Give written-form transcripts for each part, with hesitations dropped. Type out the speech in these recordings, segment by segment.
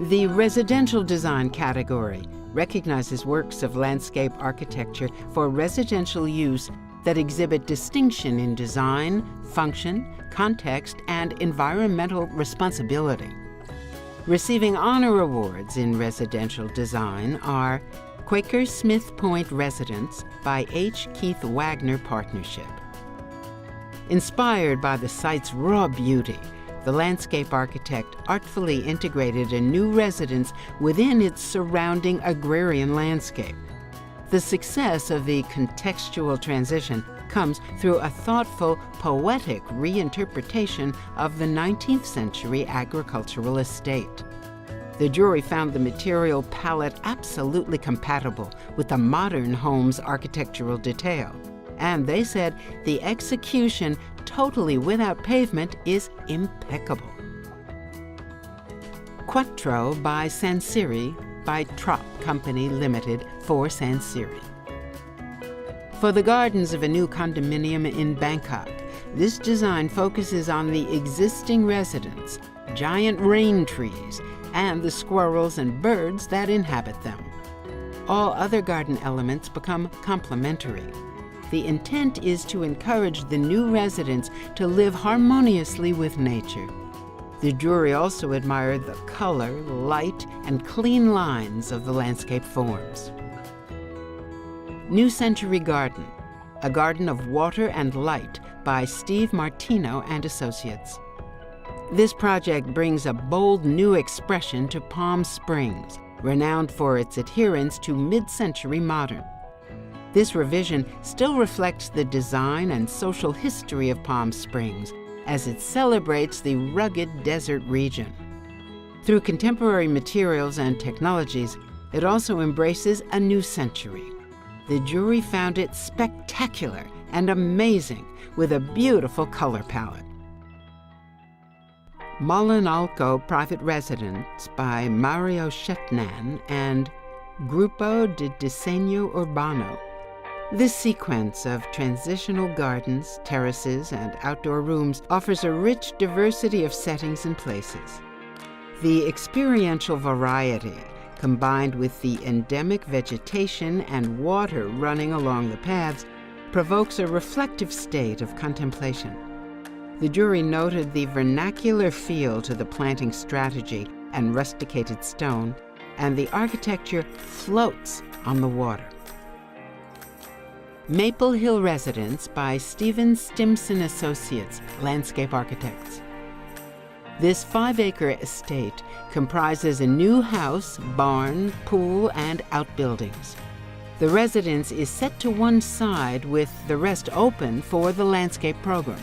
The residential design category recognizes works of landscape architecture for residential use that exhibit distinction in design, function, context, and environmental responsibility. Receiving honor awards in residential design are Quaker Smith Point Residence by H. Keith Wagner Partnership. Inspired by the site's raw beauty, the landscape architect artfully integrated a new residence within its surrounding agrarian landscape. The success of the contextual transition comes through a thoughtful, poetic reinterpretation of the 19th century agricultural estate. The jury found the material palette absolutely compatible with the modern home's architectural detail, and they said the execution, totally without pavement, is impeccable. Quattro by Sansiri by Trop Company Limited for Sansiri. For the gardens of a new condominium in Bangkok, this design focuses on the existing residence, giant rain trees, and the squirrels and birds that inhabit them. All other garden elements become complementary. The intent is to encourage the new residents to live harmoniously with nature. The jury also admired the color, light, and clean lines of the landscape forms. New Century Garden, a garden of water and light by Steve Martino and Associates. This project brings a bold new expression to Palm Springs, renowned for its adherence to mid-century modern. This revision still reflects the design and social history of Palm Springs as it celebrates the rugged desert region. Through contemporary materials and technologies, it also embraces a new century. The jury found it spectacular and amazing with a beautiful color palette. Molinalco Private Residence by Mario Shetnan and Grupo de Diseño Urbano. This sequence of transitional gardens, terraces, and outdoor rooms offers a rich diversity of settings and places. The experiential variety, combined with the endemic vegetation and water running along the paths, provokes a reflective state of contemplation. The jury noted the vernacular feel to the planting strategy and rusticated stone, and the architecture floats on the water. Maple Hill Residence by Stephen Stimson Associates, Landscape Architects. This 5-acre estate comprises a new house, barn, pool, and outbuildings. The residence is set to one side with the rest open for the landscape program.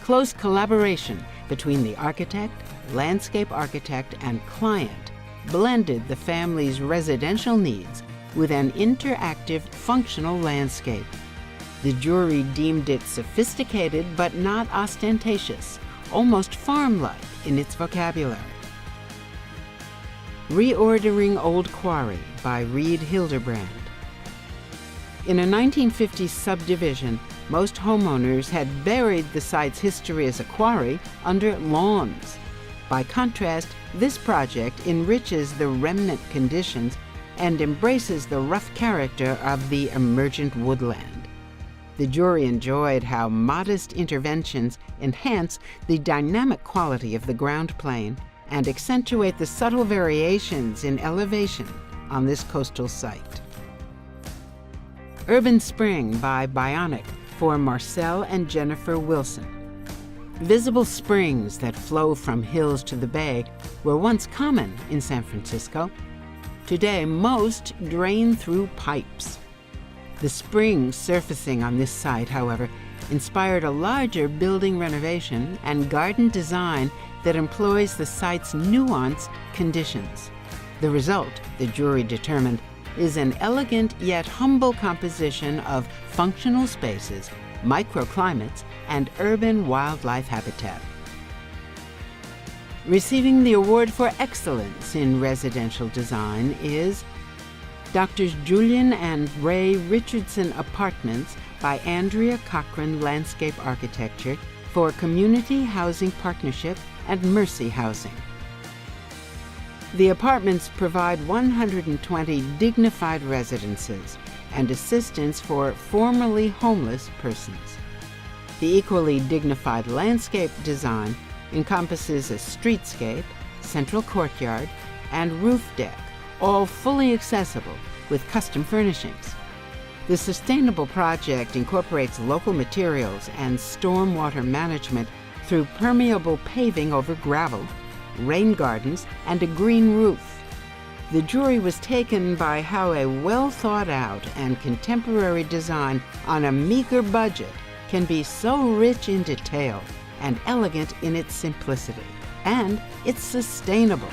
Close collaboration between the architect, landscape architect, and client blended the family's residential needs with an interactive, functional landscape. The jury deemed it sophisticated but not ostentatious, almost farm-like in its vocabulary. Reordering Old Quarry by Reed Hildebrand. In a 1950s subdivision, most homeowners had buried the site's history as a quarry under lawns. By contrast, this project enriches the remnant conditions and embraces the rough character of the emergent woodland. The jury enjoyed how modest interventions enhance the dynamic quality of the ground plane and accentuate the subtle variations in elevation on this coastal site. Urban Spring by Bionic for Marcel and Jennifer Wilson. Visible springs that flow from hills to the bay were once common in San Francisco. Today, most drain through pipes. The springs surfacing on this site, however, inspired a larger building renovation and garden design that employs the site's nuanced conditions. The result, the jury determined, is an elegant yet humble composition of functional spaces, microclimates, and urban wildlife habitat. Receiving the award for excellence in residential design is Drs. Julian and Ray Richardson Apartments by Andrea Cochran Landscape Architecture for Community Housing Partnership and Mercy Housing. The apartments provide 120 dignified residences and assistance for formerly homeless persons. The equally dignified landscape design encompasses a streetscape, central courtyard, and roof deck, all fully accessible with custom furnishings. The sustainable project incorporates local materials and stormwater management through permeable paving over gravel, rain gardens, and a green roof. The jury was taken by how a well-thought-out and contemporary design on a meager budget can be so rich in detail and elegant in its simplicity. And it's sustainable.